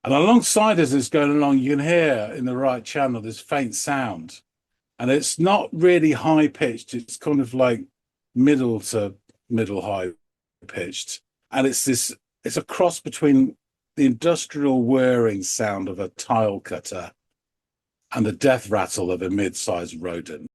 And alongside as it's going along, you can hear in the right channel this faint sound. And it's not really high pitched, it's kind of like middle to middle high pitched. And it's a cross between the industrial whirring sound of a tile cutter and the death rattle of a mid-sized rodent.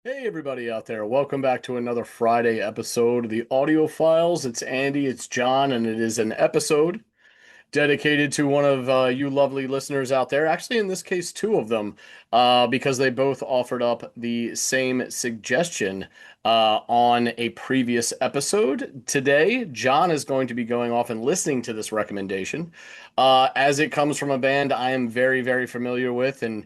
Hey, everybody out there. Welcome back to another Friday episode of the Audiophiles. It's Andy, it's John, and it is an episode dedicated to one of you lovely listeners out there. Actually, in this case, two of them, because they both offered up the same suggestion on a previous episode. Today, John is going to be going off and listening to this recommendation, as it comes from a band I am very, very familiar with, and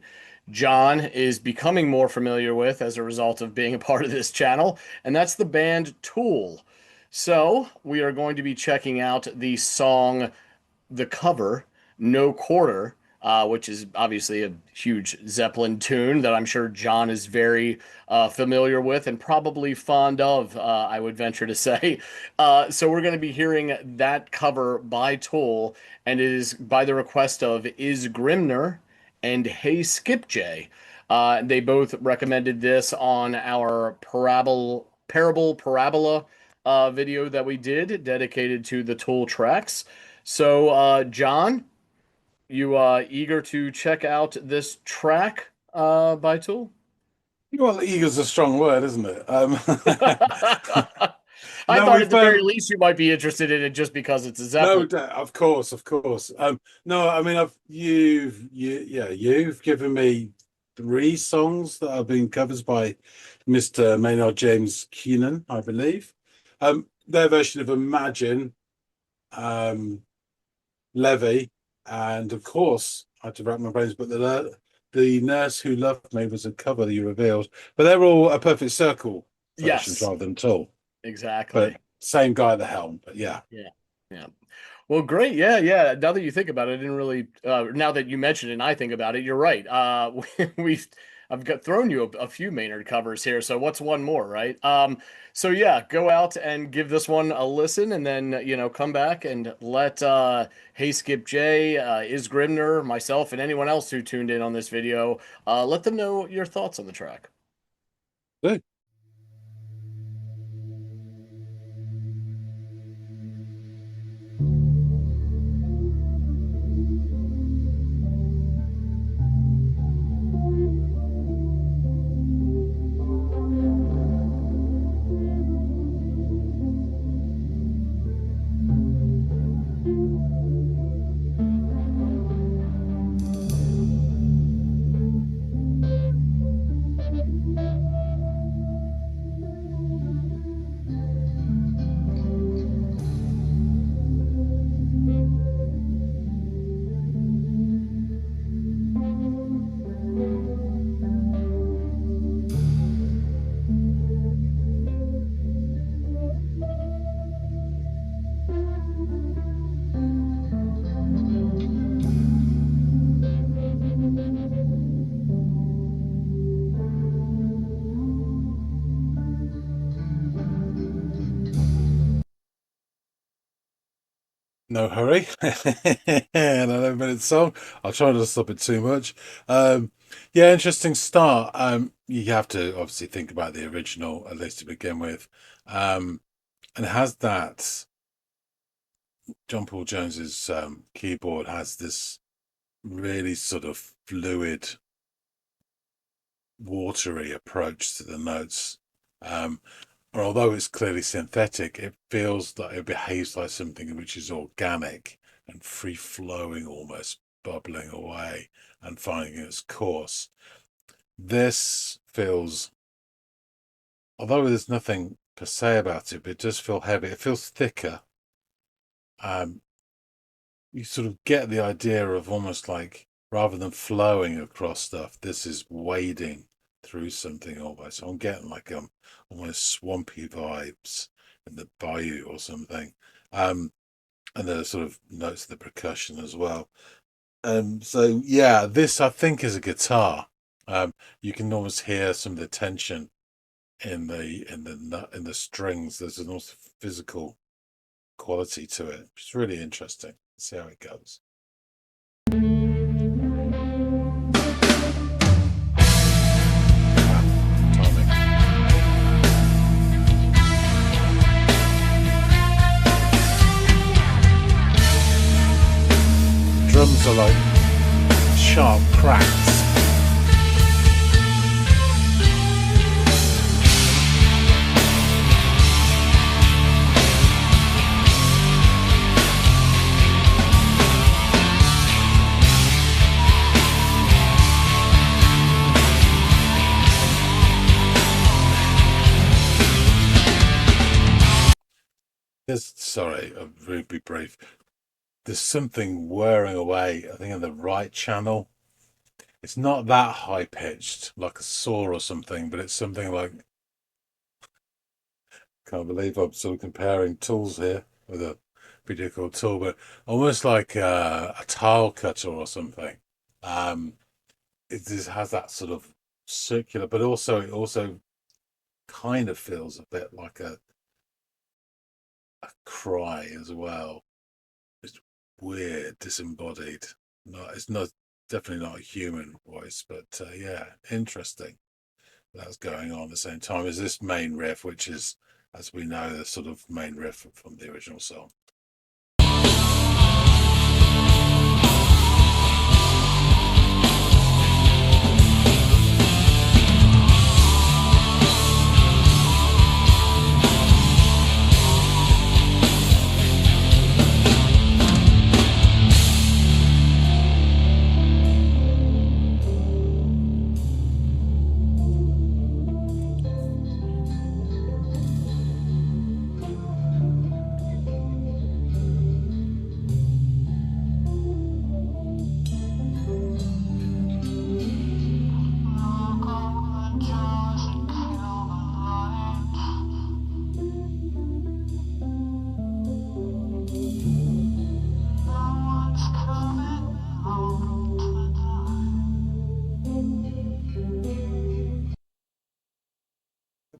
John is becoming more familiar with as a result of being a part of this channel, and that's the band Tool. So, we are going to be checking out the song the cover, No Quarter, which is obviously a huge Zeppelin tune that I'm sure John is very familiar with and probably fond of, I would venture to say. So we're going to be hearing that cover by Toll, and it is by the request of Is Grimner and Hey Skipjay. They both recommended this on our parabola video that we did dedicated to the Tool tracks. So, John, you eager to check out this track by Tool? Well, eager's a strong word, isn't it? I No, thought at we've the very least you might be interested in it just because it's a Zeppelin. no, of course, of course. No, I mean, you've given me three songs that have been covers by Mr. Maynard James Keenan, I believe. Their version of Imagine, um, Levy, and of course, I had to wrap my brains, but the Nurse Who Loved Me was a cover that you revealed, but they're all a Perfect Circle versions Yes, rather than Tool. But exactly. same guy at the helm. But yeah. Yeah, yeah. Well, great. Yeah, yeah. Now that you think about it, I didn't really. Now that you mention it, and I think about it, you're right. We've I've got thrown you a few Maynard covers here. So what's one more, right? So yeah, go out and give this one a listen, and then come back and let Hey Skip J, Is Grimner, myself, and anyone else who tuned in on this video, let them know your thoughts on the track. Good. No hurry. And 11 minute song. I'll try not to stop it too much. Um, yeah, interesting start. You have to obviously think about the original, at least to begin with. And it has that John Paul Jones's keyboard has this really sort of fluid, watery approach to the notes. Um, or although it's clearly synthetic, it feels like it behaves like something which is organic and free flowing, almost bubbling away and finding its course. This feels, although there's nothing per se about it, but it does feel heavy. It feels thicker. Um, you sort of get the idea of almost like rather than flowing across stuff, this is wading through something almost. So I'm getting like almost swampy vibes in the bayou or something. And the sort of notes of the percussion as well. So yeah, this I think is a guitar. You can almost hear some of the tension in the strings. There's an almost physical quality to it, which is really interesting. Let's see how it goes. Timing. Drums are like sharp cracks. Sorry, I'll really be brief. There's something whirring away, I think, in the right channel. It's not that high pitched, like a saw or something, but it's something like, can't believe I'm sort of comparing tools here with a pretty cool tool, but almost like a tile cutter or something. It just has that sort of circular, but also it also kind of feels a bit like a cry as well. It's weird, disembodied. It's not definitely not a human voice, but yeah, interesting. That's going on at the same time as this main riff, which is, as we know, the sort of main riff from the original song.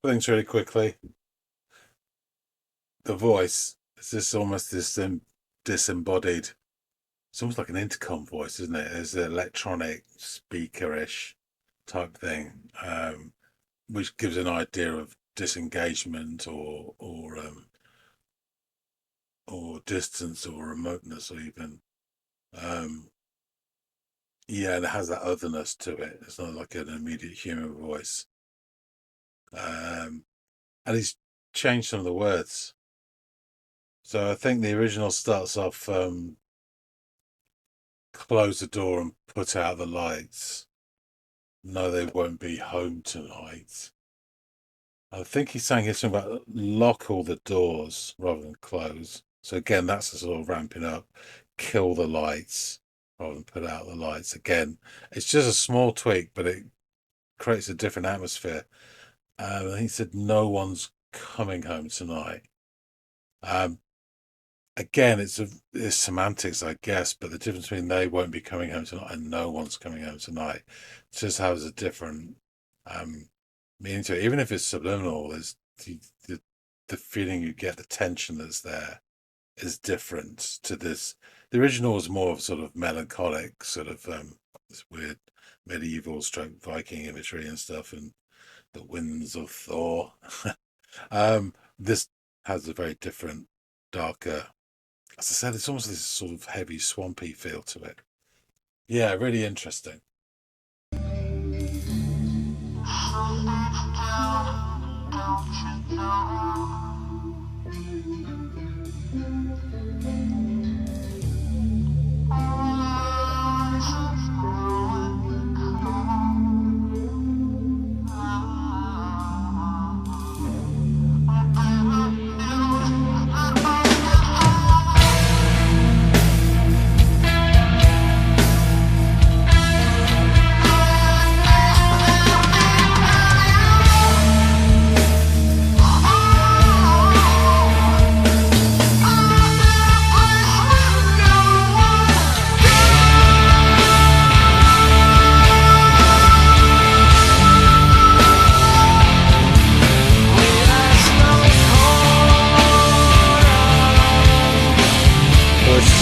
Things really quickly. The voice is just almost this disembodied. It's almost like an intercom voice, isn't it? It's an electronic speaker-ish type thing, which gives an idea of disengagement or distance or remoteness or even yeah, and it has that otherness to it. It's not like an immediate human voice. And he's changed some of the words. So I think the original starts off close the door and put out the lights. No, they won't be home tonight. I think he's saying something about lock all the doors rather than close. So again, that's a sort of ramping up. Kill the lights rather than put out the lights. Again, it's just a small tweak, but it creates a different atmosphere. He said, no one's coming home tonight. Again, it's semantics, I guess, but the difference between they won't be coming home tonight and no one's coming home tonight just has a different meaning to it. Even if it's subliminal, there's the feeling you get, the tension that's there is different to this. The original was more of sort of melancholic, sort of this weird medieval stroke Viking imagery and stuff, and the winds of Thor. This has a very different, darker, as I said, it's almost this sort of heavy, swampy feel to it. Yeah, really interesting.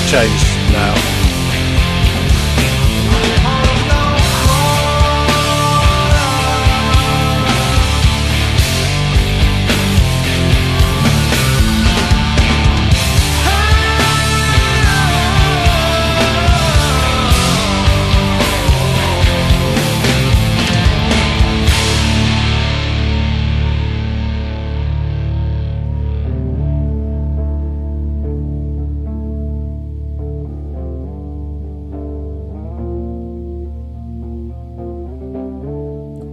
changed now.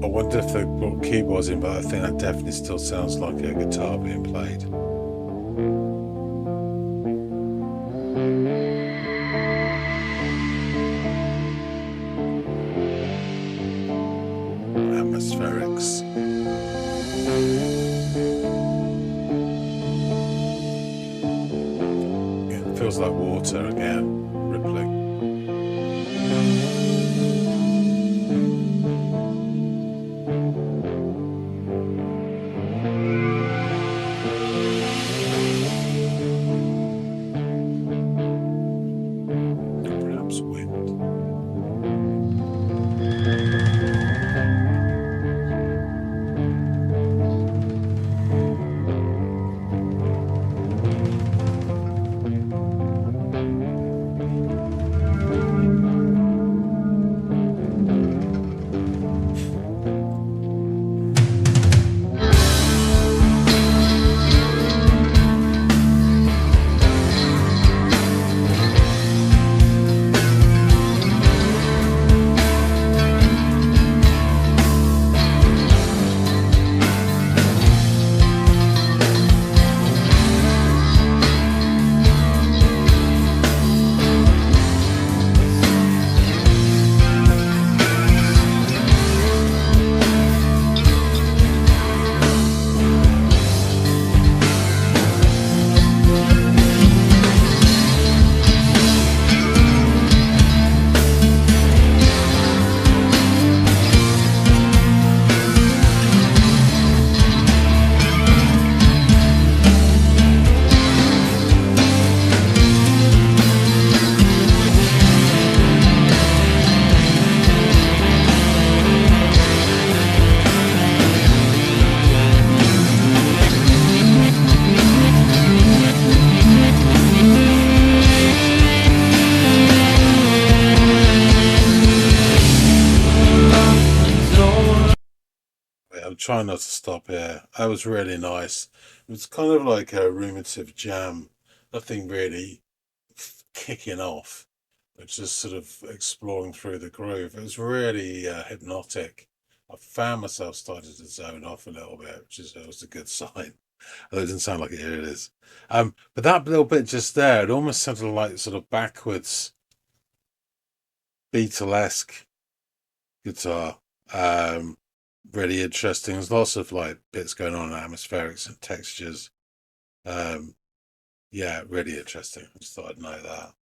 I wonder if they brought keyboards in, but I think that definitely still sounds like a guitar being played. Atmospherics. It feels like water again, rippling. Perhaps wind. I'm trying not to stop here. That was really nice. It was kind of like a ruminative jam, nothing really kicking off, but just sort of exploring through the groove. It was really hypnotic. I found myself starting to zone off a little bit, which is always a good sign. Although it doesn't sound like it, here it is. But that little bit just there, it almost sounded like sort of backwards Beatlesque guitar. Really interesting. There's lots of like bits going on, atmospherics and textures. Yeah, really interesting. I just thought I'd know that.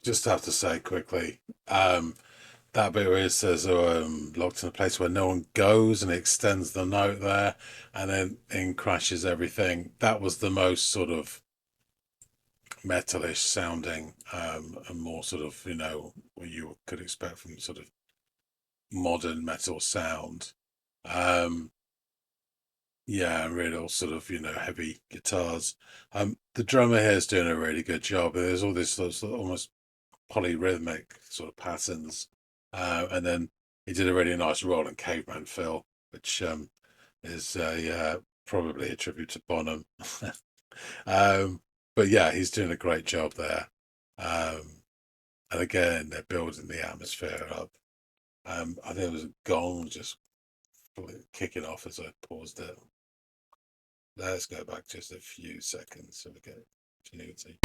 just have to say quickly, that bit where it says locked in a place where no one goes and it extends the note there and then in crashes everything. That was the most sort of metalish sounding and more sort of, what you could expect from sort of modern metal sound. Um, yeah, real sort of, heavy guitars. The drummer here is doing a really good job. There's all this sort of almost polyrhythmic sort of patterns. And then he did a really nice roll in Caveman Phil, which is probably a tribute to Bonham. But yeah, he's doing a great job there. And again, they're building the atmosphere up. I think it was a gong just kicking off as I paused it. Let's go back just a few seconds so we get continuity.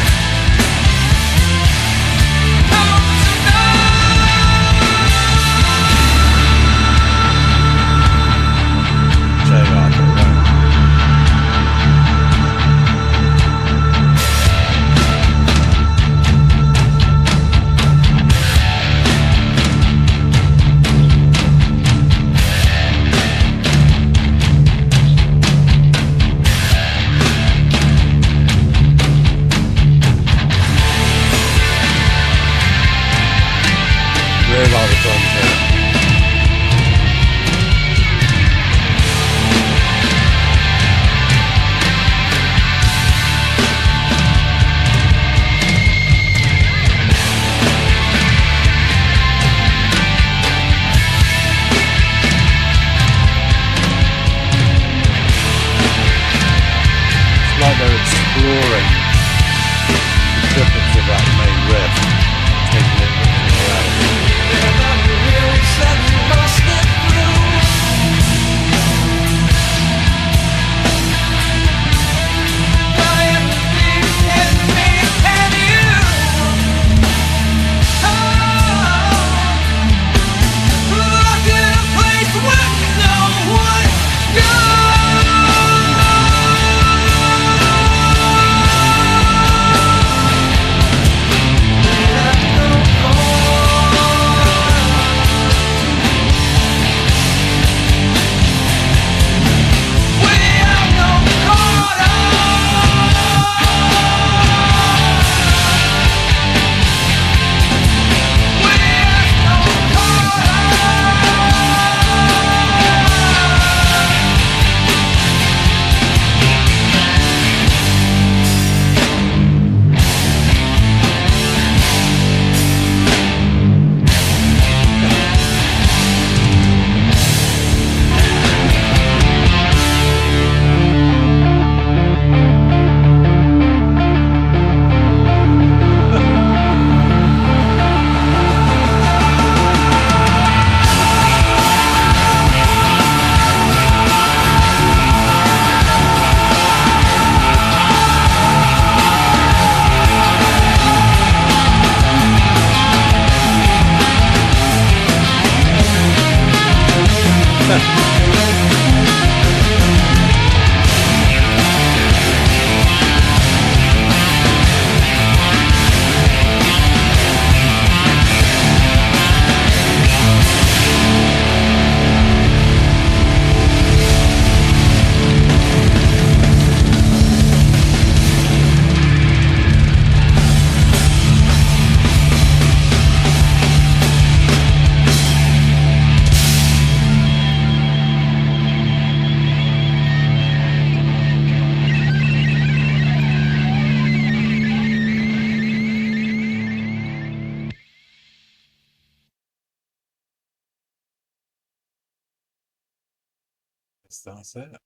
That's it.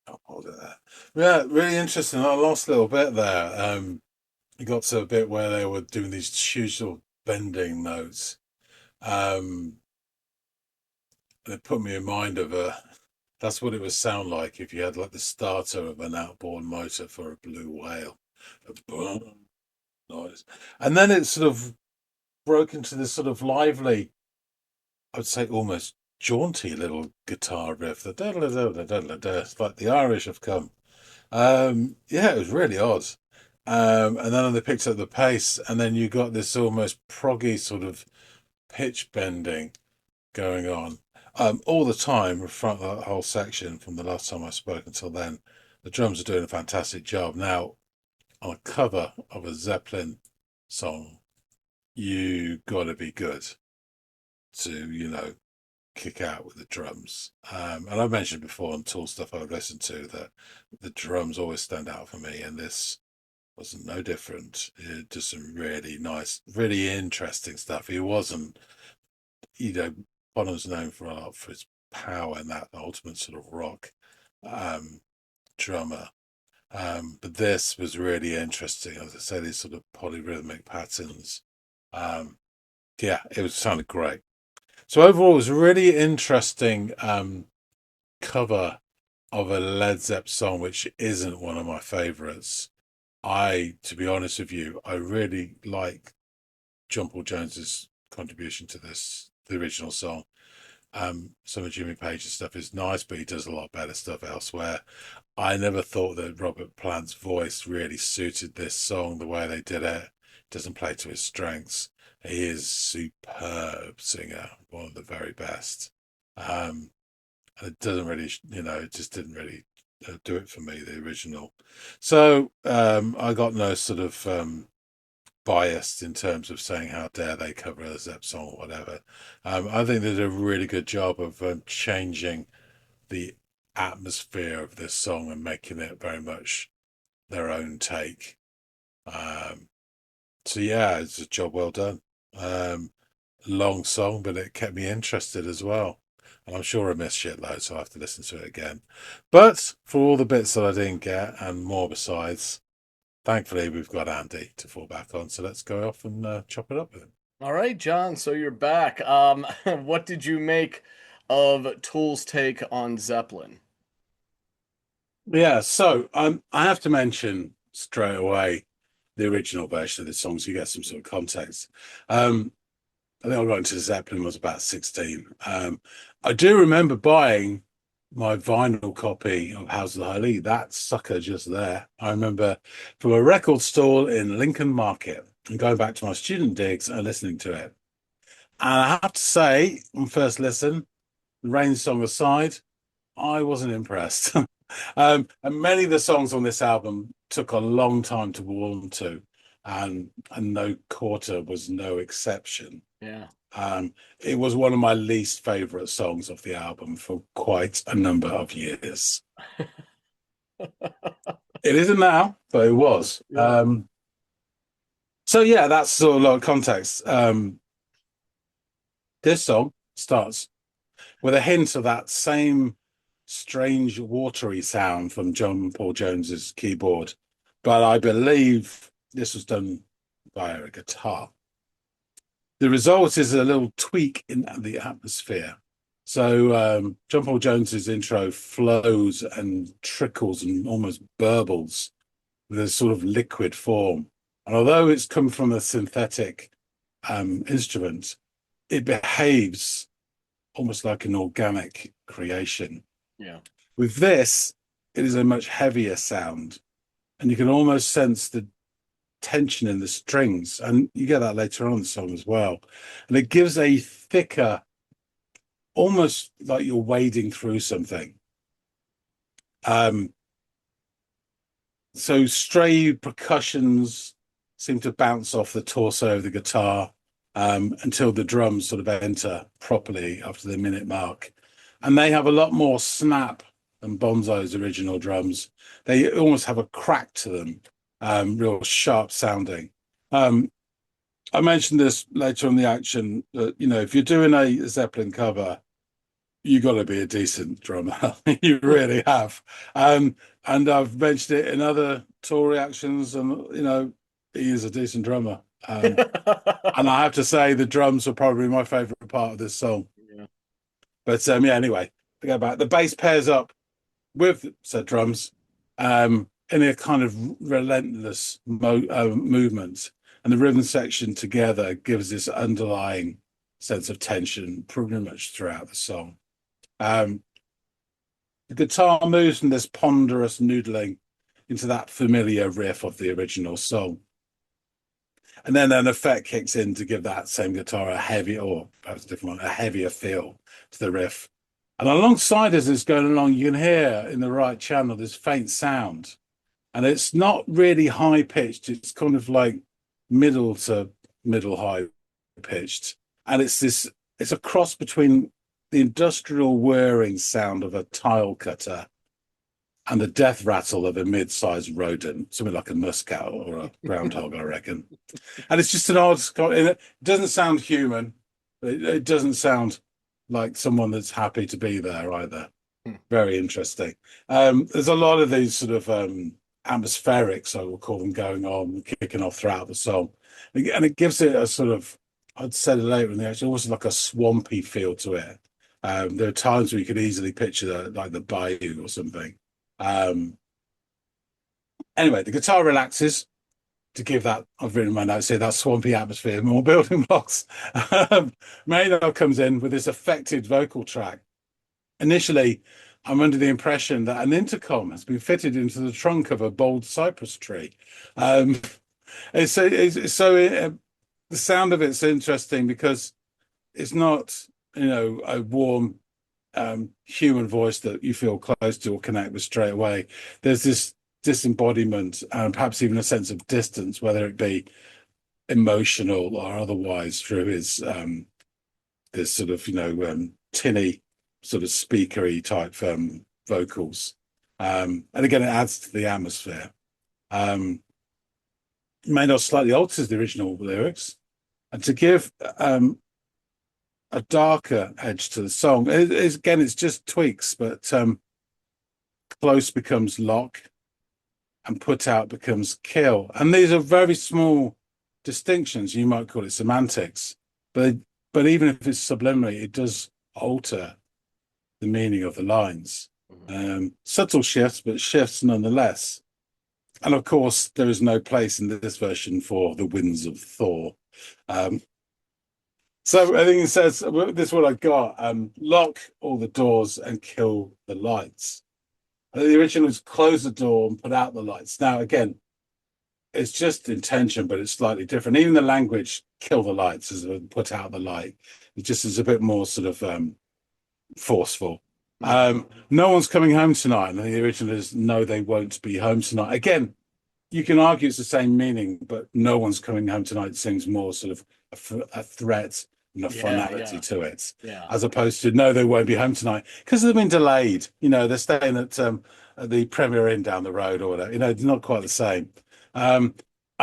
I'll hold it there. Yeah, really interesting. I lost a little bit there. It got to a bit where they were doing these huge little bending notes. It put me in mind of that's what it would sound like if you had like the starter of an outboard motor for a blue whale. A boom noise. And then it sort of broke into this sort of lively, I would say almost jaunty little guitar riff. The da da da da da da. It's like the Irish have come. Yeah, it was really odd. And then they picked up the pace, and then you got this almost proggy sort of pitch bending going on all the time throughout that whole section from the last time I spoke until then. The drums are doing a fantastic job. Now, on a cover of a Zeppelin song, you got to be good to, kick out with the drums. And I've mentioned before on Tool stuff I've listened to that the drums always stand out for me, and this wasn't no different. It just some really nice, really interesting stuff. He wasn't, you know, Bonham's known for a lot for his power and that ultimate sort of rock um, drummer. But this was really interesting. As I say, these sort of polyrhythmic patterns. Um, yeah, it was sounded great. So overall, it was a really interesting cover of a Led Zepp song, which isn't one of my favorites. To be honest with you, I really like John Paul Jones's contribution to this, the original song. Some of Jimmy Page's stuff is nice, but he does a lot better stuff elsewhere. I never thought that Robert Plant's voice really suited this song the way they did it. Doesn't play to his strengths. He is superb singer, one of the very best. Um, and it doesn't really, it just didn't really do it for me, the original. So I got no sort of biased in terms of saying how dare they cover a Zepp song or whatever. I think they did a really good job of changing the atmosphere of this song and making it very much their own take. Um, so yeah, it's a job well done. Um, Long song, but it kept me interested as well. And I'm sure I missed shitloads, so I have to listen to it again. But for all the bits that I didn't get and more besides, thankfully we've got Andy to fall back on. So let's go off and chop it up with him. All right, John, so you're back. What did you make of Tool's take on Zeppelin? Yeah, so I have to mention straight away the original version of the song so you get some sort of context. Um, I think I got into Zeppelin when I was about 16. I do remember buying my vinyl copy of House of the Holy, that sucker just there. I remember from a record stall in Lincoln Market and going back to my student digs and listening to it. And I have to say, on first listen, the Rain song aside, I wasn't impressed. And many of the songs on this album took a long time to warm to, and No Quarter was no exception. Yeah. It was one of my least favorite songs of the album for quite a number of years. It isn't now, but it was. Yeah. So yeah, that's sort of a lot of context. This song starts with a hint of that same strange watery sound from John Paul Jones's keyboard, but I believe this was done via a guitar. The result is a little tweak in the atmosphere. So John Paul Jones's intro flows and trickles and almost burbles with a sort of liquid form. And although it's come from a synthetic instrument, it behaves almost like an organic creation. Yeah. With this, it is a much heavier sound, and you can almost sense the tension in the strings, and you get that later on in the song as well. And it gives a thicker, almost like you're wading through something. Um, so stray percussions seem to bounce off the torso of the guitar until the drums sort of enter properly after the minute mark. And they have a lot more snap than Bonzo's original drums. They almost have a crack to them, real sharp sounding. Um, I mentioned this later on the action that, if you're doing a Zeppelin cover, you got to be a decent drummer. You really have. And I've mentioned it in other tour reactions, and he is a decent drummer. And I have to say the drums are probably my favorite part of this song. Yeah. But yeah, anyway, to go back, the bass pairs up with said drums in a kind of relentless movement, and the rhythm section together gives this underlying sense of tension pretty much throughout the song. The guitar moves in this ponderous noodling, into that familiar riff of the original song. And then an effect kicks in to give that same guitar a heavy, or perhaps a different one, a heavier feel to the riff. And alongside as it's going along, you can hear in the right channel this faint sound. And it's not really high pitched, it's kind of like middle to middle high pitched. And it's a cross between the industrial whirring sound of a tile cutter and the death rattle of a mid-sized rodent, something like a muscat or a groundhog, I reckon. And it's just an odd, it doesn't sound human. It doesn't sound like someone that's happy to be there either. Very interesting. There's a lot of these sort of atmospherics, I will call them, going on, kicking off throughout the song. And it gives it a sort of, I'd said it later in the actually, almost like a swampy feel to it. There are times where you could easily picture like the bayou or something. Anyway, the guitar relaxes to give that, I've written in my notes here, that swampy atmosphere, more building blocks. Maynard comes in with this affected vocal track. Initially, I'm under the impression that an intercom has been fitted into the trunk of a bold cypress tree. The sound of it's interesting because it's not, a warm human voice that you feel close to or connect with straight away. There's this disembodiment and perhaps even a sense of distance, whether it be emotional or otherwise, through his this sort of tinny sort of speakery type vocals. And again, it adds to the atmosphere. Maynard slightly alters the original lyrics and to give a darker edge to the song. Again, it's just tweaks, but close becomes lock and put out becomes kill. And these are very small distinctions. You might call it semantics, but even if it's subliminally, it does alter the meaning of the lines. Subtle shifts, but shifts nonetheless. And of course, there is no place in this version for the winds of Thor. So I think it says, this is what I got, lock all the doors and kill the lights. The original is close the door and put out the lights. Now, again, it's just intention, but it's slightly different. Even the language, kill the lights, as put out the light. It just is a bit more sort of forceful. No one's coming home tonight. And the original is, no, they won't be home tonight. Again, you can argue it's the same meaning, but no one's coming home tonight seems more sort of a threat and a finality to it, as opposed to, no, they won't be home tonight because they've been delayed. They're staying at the Premier Inn down the road or whatever. It's not quite the same. I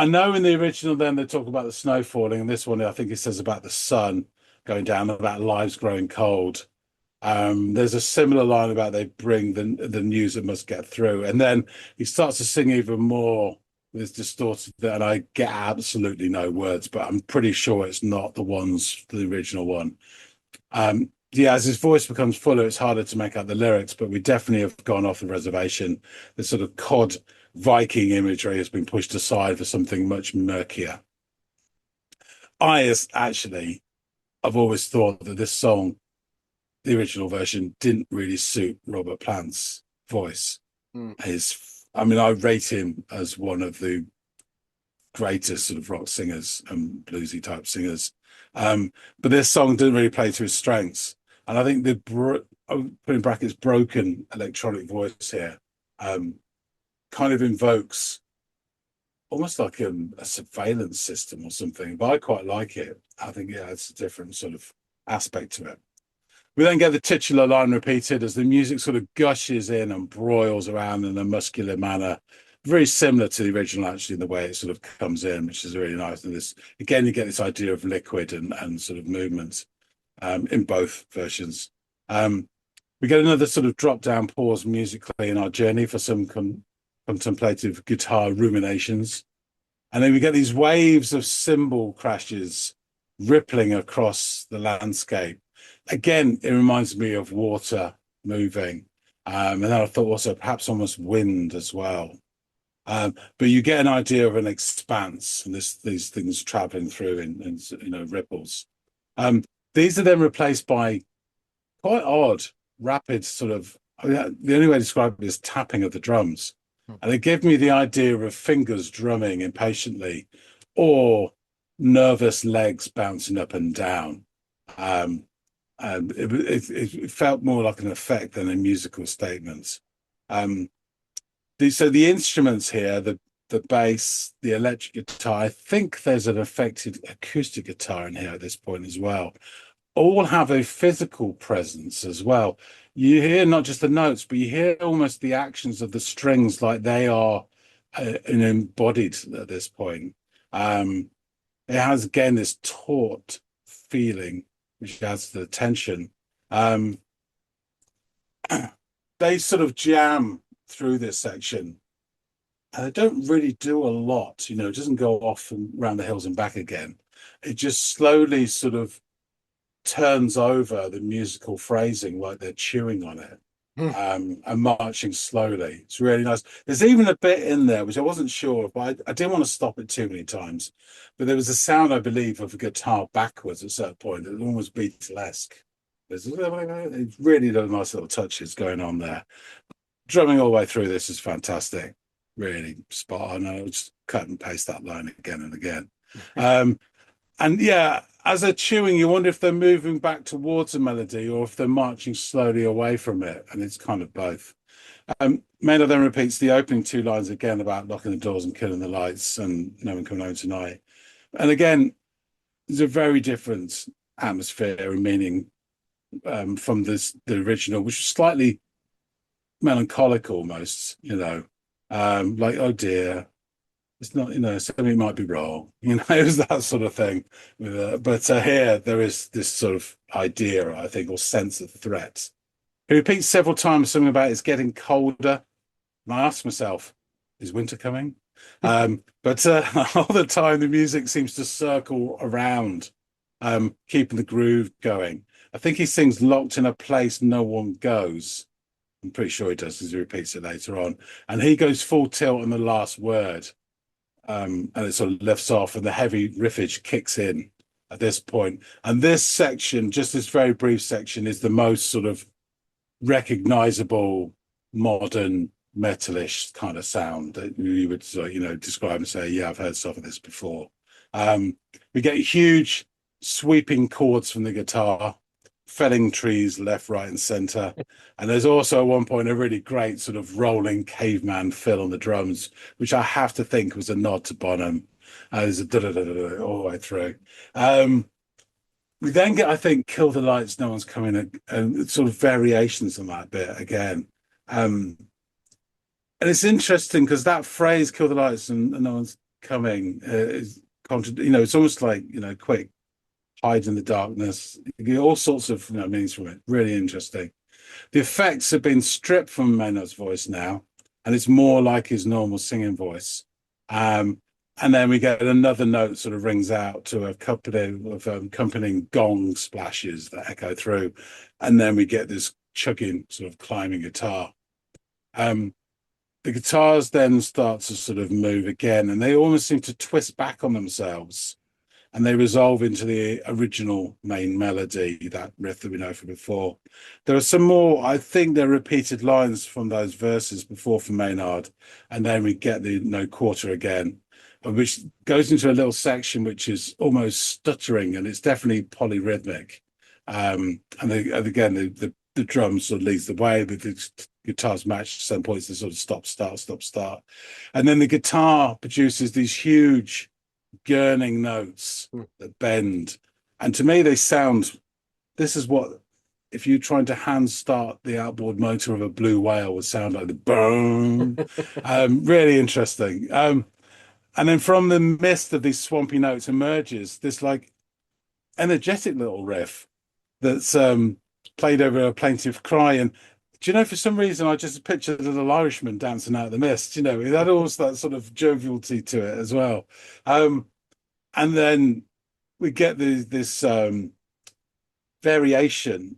know in the original, then they talk about the snow falling, and this one, I think it says about the sun going down, about lives growing cold. There's a similar line about they bring the news that must get through, and then he starts to sing even more with distorted, and I get absolutely no words, but I'm pretty sure it's not the original one. As his voice becomes fuller, it's harder to make out the lyrics, but we definitely have gone off the reservation. The sort of cod Viking imagery has been pushed aside for something much murkier. I've always thought that this song, the original version, didn't really suit Robert Plant's voice. I rate him as one of the greatest sort of rock singers and bluesy type singers. But this song didn't really play to his strengths. And I think I'll put in brackets, broken electronic voice here kind of invokes almost like a surveillance system or something, but I quite like it. I think it adds a different sort of aspect to it. We then get the titular line repeated as the music sort of gushes in and broils around in a muscular manner, very similar to the original, actually, in the way it sort of comes in, which is really nice. And this, again, you get this idea of liquid and sort of movement in both versions. We get another sort of drop down pause musically in our journey for some contemplative guitar ruminations. And then we get these waves of cymbal crashes rippling across the landscape. Again, it reminds me of water moving. And then I thought also perhaps almost wind as well. But you get an idea of an expanse and these things traveling through in ripples. These are then replaced by quite odd, rapid sort of, the only way to describe it is tapping of the drums. And it gave me the idea of fingers drumming impatiently or nervous legs bouncing up and down. Um, it felt more like an effect than a musical statement. Um, so the instruments here, the bass, the electric guitar, I think there's an affected acoustic guitar in here at this point as well, all have a physical presence as well. You hear not just the notes, but you hear almost the actions of the strings like they are embodied at this point. It has again this taut feeling, which adds to the tension. Um, they sort of jam through this section. And they don't really do a lot, it doesn't go off and around the hills and back again. It just slowly sort of turns over the musical phrasing like they're chewing on it, and marching slowly. It's really nice. There's even a bit in there which I wasn't sure of, but I didn't want to stop it too many times. But there was a sound, I believe, of a guitar backwards at a certain point. It was almost Beatlesque. It's really nice little touches going on there. Drumming all the way through this is fantastic. Really spot on. I'll just cut and paste that line again and again. And yeah, as they're chewing, you wonder if they're moving back towards a melody or if they're marching slowly away from it. And it's kind of both. Maynard then repeats the opening two lines again about locking the doors and killing the lights and no one coming home tonight. And again, there's a very different atmosphere and meaning from the original, which was slightly melancholic almost, like, oh dear, it's not, something might be wrong, it was that sort of thing. But here there is this sort of idea, I think, or sense of threat. He repeats several times something about it's getting colder. And I ask myself, is winter coming? But all the time the music seems to circle around, keeping the groove going. I think he sings locked in a place no one goes. I'm pretty sure he does because he repeats it later on. And he goes full tilt on the last word. And it sort of lifts off and the heavy riffage kicks in at this point. And this section, just this very brief section, is the most sort of recognizable modern metalish kind of sound that you would describe and say, yeah, I've heard stuff of this before. We get huge sweeping chords from the guitar, felling trees left, right, and center. And there's also at one point a really great sort of rolling caveman fill on the drums, which I have to think was a nod to Bonham. There's a da-da-da-da-da all the way through. We then get, I think, Kill the Lights, No One's Coming, and sort of variations on that bit again. And it's interesting because that phrase, Kill the Lights and No One's Coming, is, it's almost like, quick, hide in the darkness. You get all sorts of meanings from it. Really interesting. The effects have been stripped from Maynard's voice now, and it's more like his normal singing voice. And then we get another note sort of rings out to a couple of accompanying gong splashes that echo through. And then we get this chugging sort of climbing guitar. The guitars then start to sort of move again, and they almost seem to twist back on themselves. And they resolve into the original main melody, that riff that we know from before. There are some more, I think they're repeated lines from those verses before from Maynard, and then we get the no quarter again, which goes into a little section which is almost stuttering, and it's definitely polyrhythmic. And again, the drums sort of leads the way, but the guitars match at some points. They sort of stop, start, stop, start. And then the guitar produces these huge gurning notes that bend. And to me, this is what, if you're trying to hand start the outboard motor of a blue whale, would sound like the boom. Really interesting. And then from the mist of these swampy notes emerges this like energetic little riff that's played over a plaintive cry. And do you know, for some reason, I just pictured a little Irishman dancing out of the mist. It had also that sort of jovialty to it as well. And then we get this variation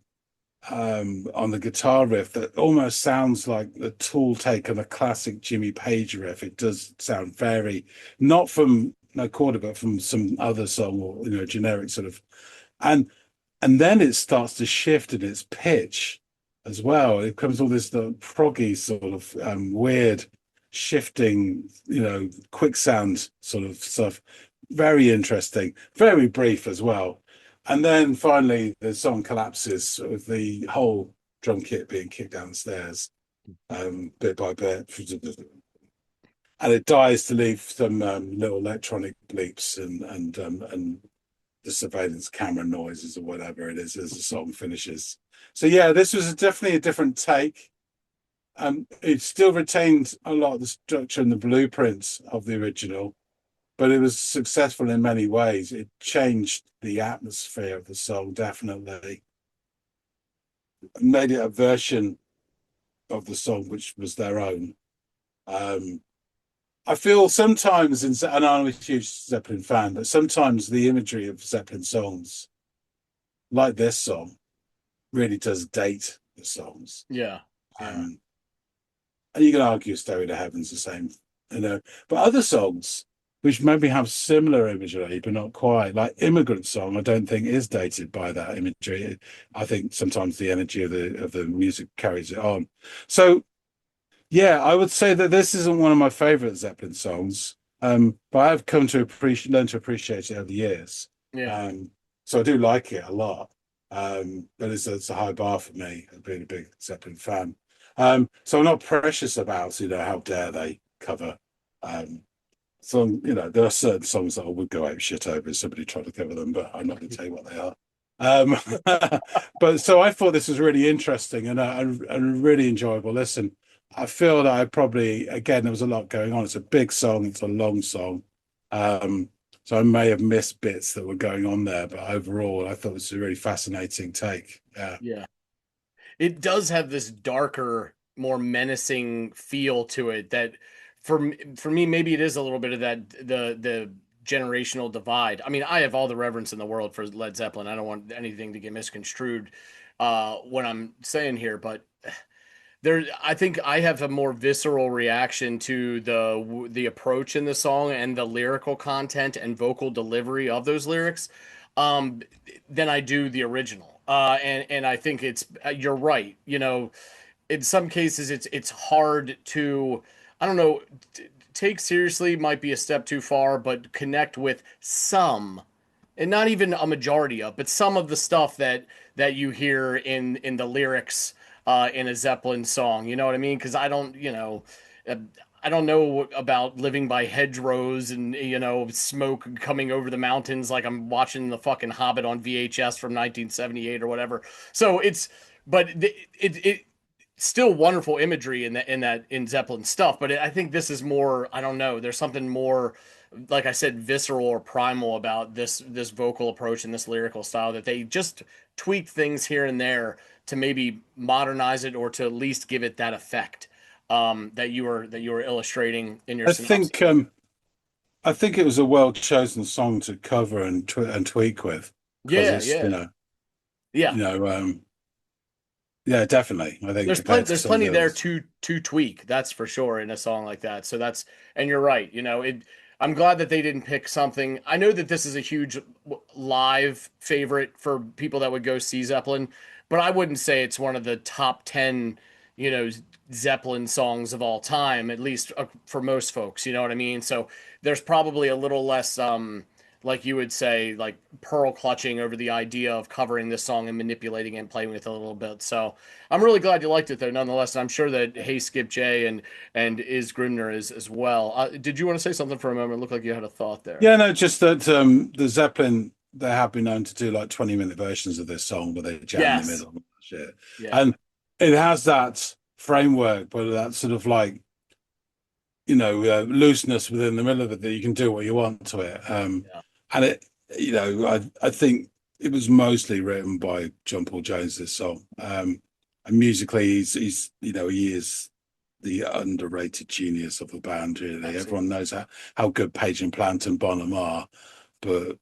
on the guitar riff that almost sounds like the Tool take on a classic Jimmy Page riff. It does sound very, not from No Quarter, but from some other song or generic sort of, and then it starts to shift in its pitch as well. It becomes all this proggy sort of weird shifting, quicksand sort of stuff. Very interesting, very brief as well. And then finally, the song collapses with the whole drum kit being kicked downstairs, bit by bit, and it dies to leave some little electronic bleeps and the surveillance camera noises or whatever it is as the song finishes. So yeah, this was definitely a different take. It still retained a lot of the structure and the blueprints of the original, but it was successful in many ways. It changed the atmosphere of the song, definitely. Made it a version of the song which was their own. Um, I feel sometimes, and I'm a huge Zeppelin fan, but sometimes the imagery of Zeppelin songs, like this song, really does date the songs. Yeah. Yeah. Um, and you can argue Stairway to Heaven's the same, but other songs which maybe have similar imagery, but not quite, like Immigrant Song, I don't think is dated by that imagery. I think sometimes the energy of the music carries it on. So yeah, I would say that this isn't one of my favorite Zeppelin songs, but I've come to learn to appreciate it over the years. Yeah. So I do like it a lot, but it's a high bar for me, being a big Zeppelin fan. So I'm not precious about, how dare they cover. So, there are certain songs that I would go ape shit over if somebody tried to cover them, but I'm not going to tell you what they are. Um, but so I thought this was really interesting and really enjoyable listen. I feel that again, there was a lot going on. It's a big song, it's a long song. So I may have missed bits that were going on there, but overall, I thought it was a really fascinating take. Yeah. Yeah. It does have this darker, more menacing feel to it that for me maybe it is a little bit of that the generational divide. I mean, I have all the reverence in the world for Led Zeppelin. I don't want anything to get misconstrued what I'm saying here, but there I think I have a more visceral reaction to the approach in the song and the lyrical content and vocal delivery of those lyrics um than I do the original. And I think it's you're right. In some cases it's hard to, I don't know, take seriously might be a step too far, but connect with some, and not even a majority of, but some of the stuff that you hear in the lyrics in a Zeppelin song. You know what I mean? Because uh, I don't know about living by hedgerows and smoke coming over the mountains like I'm watching the fucking Hobbit on VHS from 1978 or whatever. So but it still wonderful imagery in Zeppelin stuff, but I think this is more, I don't know, there's something more, like I said, visceral or primal about this vocal approach and this lyrical style that they just tweak things here and there to maybe modernize it or to at least give it that effect that you were illustrating in your I synopsis. think I think it was a well chosen song to cover and tweak with because Yeah, it's yeah, you yeah. know yeah, definitely. I think There's plenty compared to there's some of plenty the there others. to tweak, that's for sure, in a song like that. So that's, and you're right, I'm glad that they didn't pick something. I know that this is a huge live favorite for people that would go see Zeppelin, but I wouldn't say it's one of the top 10, you know, Zeppelin songs of all time, at least for most folks, you know what I mean? So there's probably a little less like you would say, like pearl clutching over the idea of covering this song and manipulating it and playing with it a little bit. So I'm really glad you liked it though, nonetheless. And I'm sure that Hey Skip J and Is Grimner is as well. Did you want to say something for a moment? It looked like you had a thought there. Yeah, no, just that the Zeppelin, they have been known to do like 20-minute versions of this song where they jam in the Yes. middle and shit. Yeah. And it has that framework, but that sort of like, looseness within the middle of it that you can do what you want to it. Yeah. And I think it was mostly written by John Paul Jones, this song. And musically, he is the underrated genius of the band, really. Absolutely. Everyone knows how good Page and Plant and Bonham are, but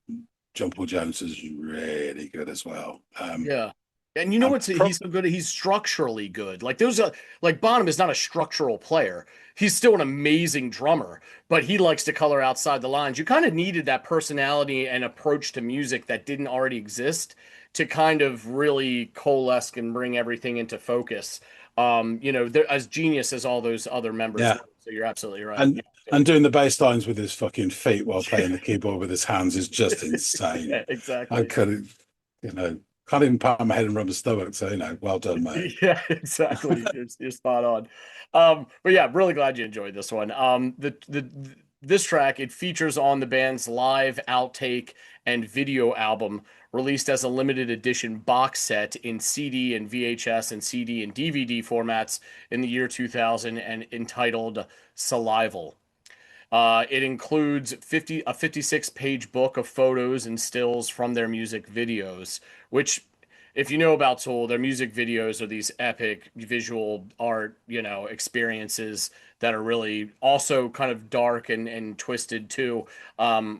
John Paul Jones is really good as well. Yeah. And you know And what's, he's so good, he's structurally good. Like there's a, like Bonham is not a structural player. He's still an amazing drummer, but he likes to color outside the lines. You kind of needed that personality and approach to music that didn't already exist to kind of really coalesce and bring everything into focus. They're as genius as all those other members yeah, were. So you're absolutely right. And and doing the bass lines with his fucking feet while playing the keyboard with his hands is just insane. Yeah, I exactly. couldn't, can't even pat my head and rub my stomach. So, well done, mate. Yeah, exactly. You're spot on. But yeah, really glad you enjoyed this one. This track it features on the band's live outtake and video album released as a limited edition box set in CD and VHS and CD and DVD formats in the year 2000 and entitled Salival. It includes 56-page book of photos and stills from their music videos, which, if you know about Tool, their music videos are these epic visual art, experiences that are really also kind of dark and twisted too,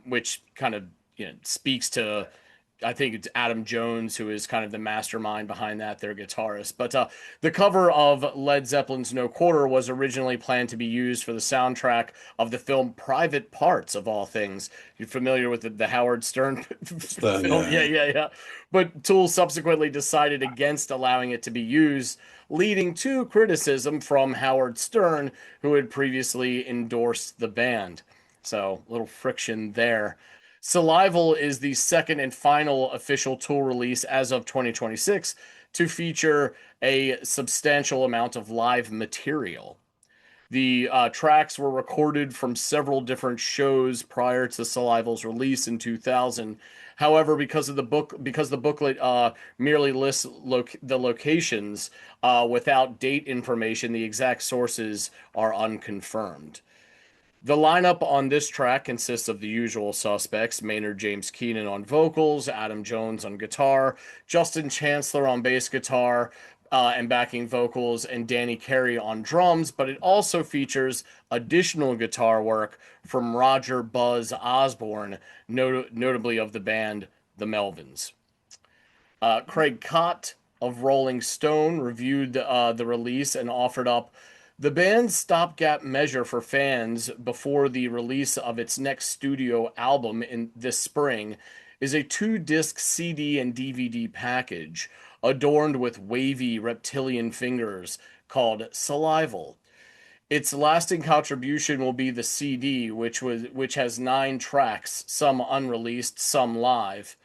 which kind of speaks to I think it's Adam Jones who is kind of the mastermind behind that, their guitarist. But the cover of Led Zeppelin's No Quarter was originally planned to be used for the soundtrack of the film Private Parts, of all things. You're familiar with the Howard Stern Stern, film? Yeah, yeah. yeah, yeah. But Tool subsequently decided against allowing it to be used, leading to criticism from Howard Stern, who had previously endorsed the band. So, a little friction there. Salival is the second and final official Tool release as of 2026 to feature a substantial amount of live material. The tracks were recorded from several different shows prior to Salival's release in 2000. However, because the booklet merely lists the locations without date information, the exact sources are unconfirmed. The lineup on this track consists of the usual suspects: Maynard James Keenan on vocals, Adam Jones on guitar, Justin Chancellor on bass guitar and backing vocals, and Danny Carey on drums, but it also features additional guitar work from Roger Buzz Osborne, notably of the band The Melvins. Craig Cott of Rolling Stone reviewed the release and offered up the band's stopgap measure for fans before the release of its next studio album in this spring is a 2-disc CD and DVD package adorned with wavy reptilian fingers called Salival. Its lasting contribution will be the CD, which has 9 tracks, some unreleased, some live.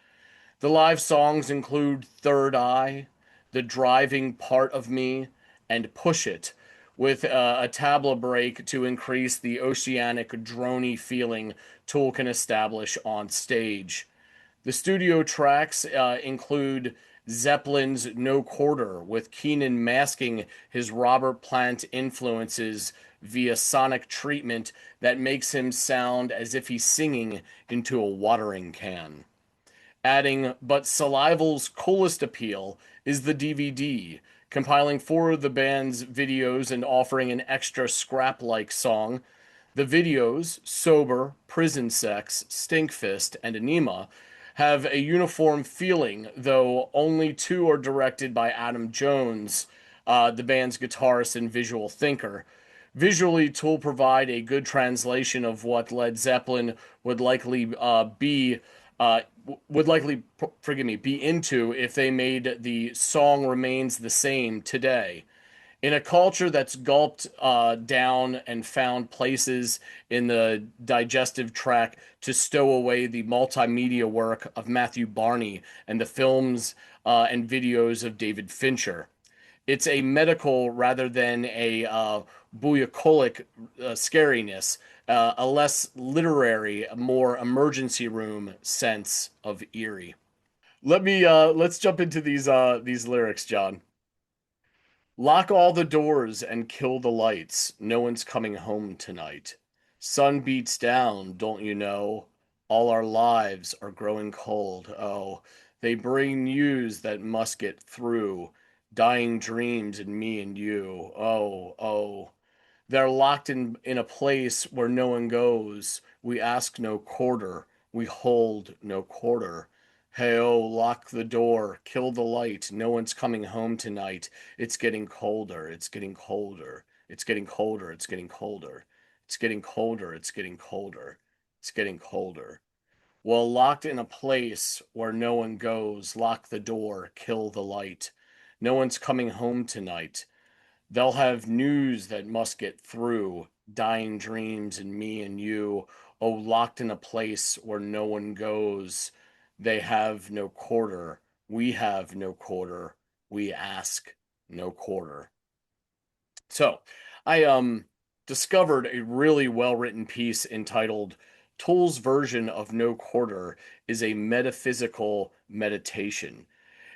The live songs include Third Eye, The Driving Part of Me, and Push It, with a tabla break to increase the oceanic droney feeling Tool can establish on stage. The studio tracks include Zeppelin's No Quarter, with Keenan masking his Robert Plant influences via sonic treatment that makes him sound as if he's singing into a watering can, adding, but Salival's coolest appeal is the DVD, compiling 4 of the band's videos and offering an extra scrap like song. The videos, Sober, Prison Sex, Stinkfist, and Anema, have a uniform feeling, though only 2 are directed by Adam Jones, the band's guitarist and visual thinker. Visually, Tool provide a good translation of what Led Zeppelin would likely be uh, forgive me, be into if they made the song remains the same today. In a culture that's gulped down and found places in the digestive tract to stow away the multimedia work of Matthew Barney and the films and videos of David Fincher. It's a medical rather than a bucolic scariness, a less literary, more emergency room sense of eerie. Let's jump into these lyrics, John. Lock all the doors and kill the lights. No one's coming home tonight. Sun beats down, don't you know? All our lives are growing cold. Oh, they bring news that must get through. Dying dreams in me and you. Oh, oh. They're locked in a place where no one goes. We ask no quarter. We hold no quarter. Hey, oh, lock the door. Kill the light. No one's coming home tonight. It's getting colder. It's getting colder. It's getting colder. It's getting colder. It's getting colder. It's getting colder. It's getting colder. Well, locked in a place where no one goes, lock the door, kill the light. No one's coming home tonight. They'll have news that must get through. dying dreams and me and you, oh, locked in a place where no one goes. They have no quarter. We have no quarter. We ask no quarter. So, I discovered a really well-written piece entitled Tool's version of No Quarter is a metaphysical meditation,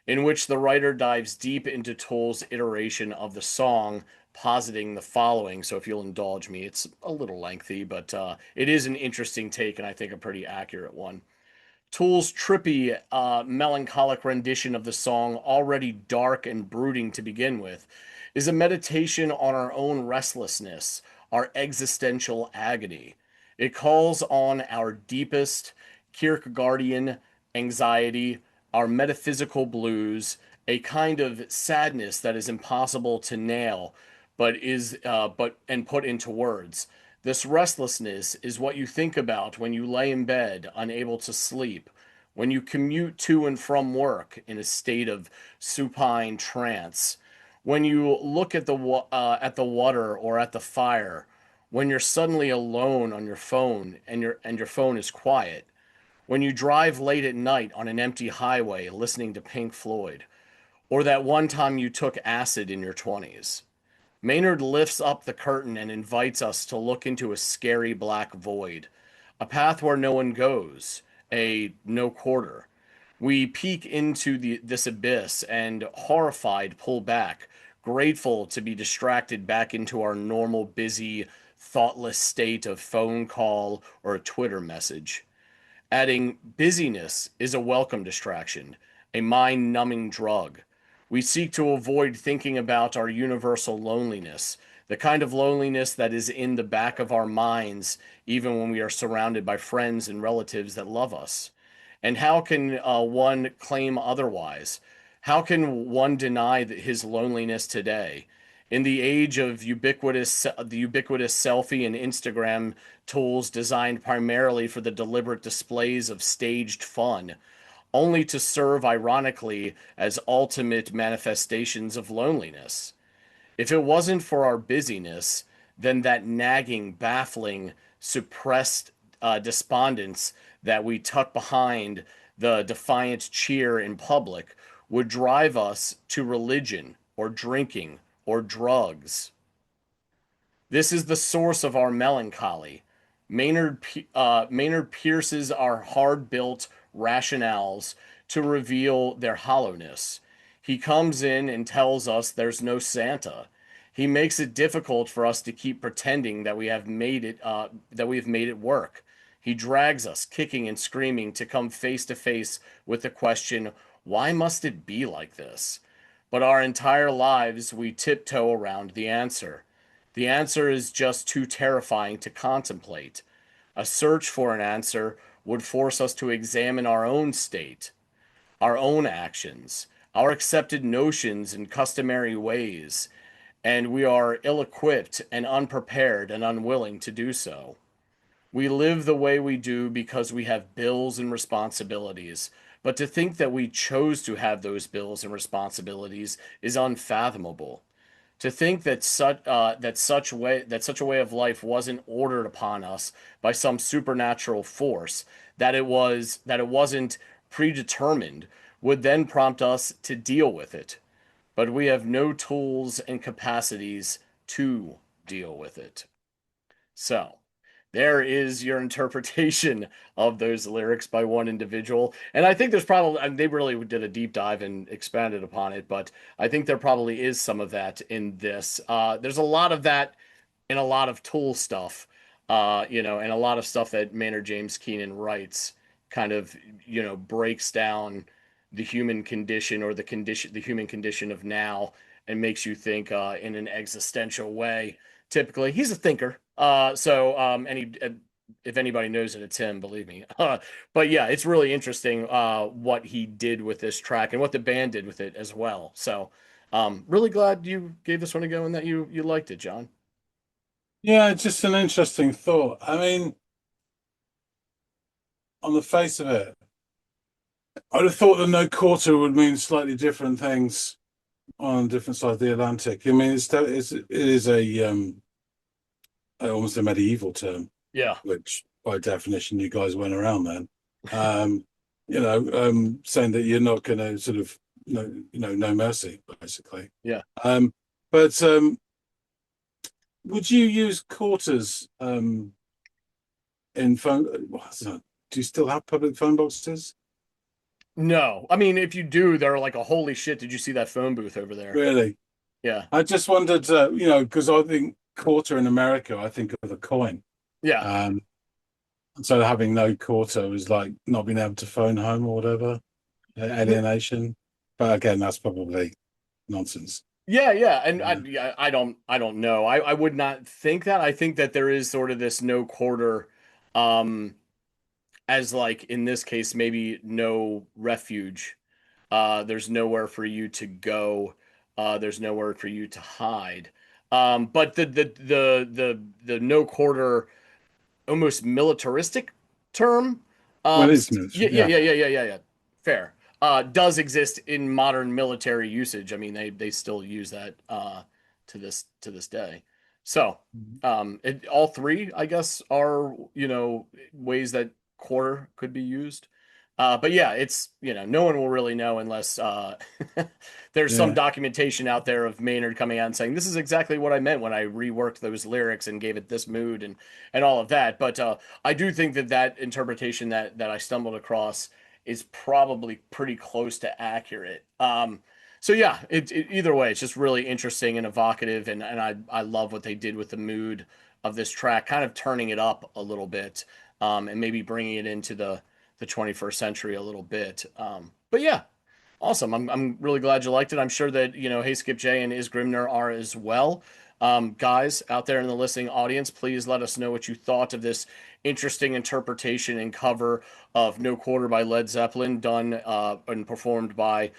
in which the writer dives deep into Tool's iteration of the song, positing the following. So, if you'll indulge me, it's a little lengthy, but it is an interesting take and I think a pretty accurate one. Tool's trippy, melancholic rendition of the song, already dark and brooding to begin with, is a meditation on our own restlessness, our existential agony. It calls on our deepest Kierkegaardian anxiety, our metaphysical blues, a kind of sadness that is impossible to nail, but and put into words. This restlessness is what you think about when you lay in bed, unable to sleep, when you commute to and from work in a state of supine trance, when you look at the water or at the fire, when you're suddenly alone on your phone and your phone is quiet, when you drive late at night on an empty highway listening to Pink Floyd, or that one time you took acid in your 20s. Maynard lifts up the curtain and invites us to look into a scary black void, a path where no one goes, a no quarter. We peek into this abyss and, horrified, pull back, grateful to be distracted back into our normal, busy, thoughtless state of phone call or a Twitter message. Adding busyness is a welcome distraction, a mind numbing drug. We seek to avoid thinking about our universal loneliness, the kind of loneliness that is in the back of our minds, even when we are surrounded by friends and relatives that love us. And how can one claim otherwise? How can one deny his loneliness today? In the age of the ubiquitous selfie and Instagram tools designed primarily for the deliberate displays of staged fun, only to serve ironically as ultimate manifestations of loneliness. If it wasn't for our busyness, then that nagging, baffling, suppressed despondence that we tuck behind the defiant cheer in public would drive us to religion or drinking or drugs. This is the source of our melancholy. Maynard pierces our hard built rationales to reveal their hollowness. He comes in and tells us there's no Santa. He makes it difficult for us to keep pretending that we have made it work. He drags us, kicking and screaming, to come face to face with the question, why must it be like this? But our entire lives we tiptoe around the answer. The answer is just too terrifying to contemplate. A search for an answer would force us to examine our own state, our own actions, our accepted notions and customary ways, and we are ill equipped and unprepared and unwilling to do so. We live the way we do because we have bills and responsibilities, but to think that we chose to have those bills and responsibilities is unfathomable. To think that such a way of life wasn't ordered upon us by some supernatural force, that it wasn't predetermined, would then prompt us to deal with it. But we have no tools and capacities to deal with it. So, there is your interpretation of those lyrics by one individual. And I think there's probably, I mean, they really did a deep dive and expanded upon it, but I think there probably is some of that in this. There's a lot of that in a lot of Tool stuff, and a lot of stuff that Maynard James Keenan writes kind of, breaks down the human condition or the human condition of now and makes you think in an existential way. Typically, he's a thinker. If anybody knows it, it's him, believe me. But yeah, it's really interesting what he did with this track and what the band did with it as well. So, really glad you gave this one a go and that you liked it, John. Yeah, just an interesting thought. I mean, on the face of it, I'd have thought that no quarter would mean slightly different things on different sides of the Atlantic. I mean, it is a almost a medieval term, Yeah. which by definition you guys went around then. Um, saying that you're not going to sort of no mercy, basically. Yeah. Um, but would you use quarters in phone? Do you still have public phone boxes? No. I mean, if you do, they're like a holy shit, did you see that phone booth over there? Really? Yeah. I just wondered, because I think quarter in America, I think of a coin. Yeah. Um, so having no quarter was like not being able to phone home or whatever, alienation. But again, that's probably nonsense. Yeah, yeah, and Yeah. I don't know. I would not think that. I think that there is sort of this no quarter, um, as like in this case, maybe no refuge. There's nowhere for you to go. There's nowhere for you to hide. But the no quarter almost militaristic term. Well, it's military. Yeah. Yeah. Fair. Does exist in modern military usage. I mean, they still use that to this day. So, all three, I guess, are ways that quarter could be used. But yeah, it's no one will really know unless there's some Yeah. documentation out there of Maynard coming out and saying this is exactly what I meant when I reworked those lyrics and gave it this mood and all of that. But I do think that that interpretation that I stumbled across is probably pretty close to accurate. So yeah, either way, it's just really interesting and evocative, and I love what they did with the mood of this track, kind of turning it up a little bit, and maybe bringing it into the 21st century a little bit. But yeah, awesome. I'm really glad you liked it. I'm sure that, Hey Skip J and Is Grimner are as well. Guys out there in the listening audience, please let us know what you thought of this interesting interpretation and cover of No Quarter by Led Zeppelin, done and performed by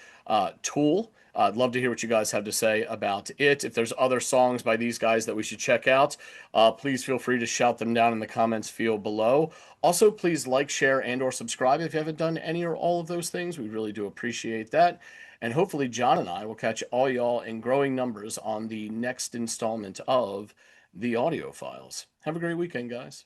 Tool. I'd love to hear what you guys have to say about it. If there's other songs by these guys that we should check out, please feel free to shout them down in the comments field below. Also, please like, share, and or subscribe if you haven't done any or all of those things. We really do appreciate that. And hopefully John and I will catch all y'all in growing numbers on the next installment of the Audio Files. Have a great weekend, guys.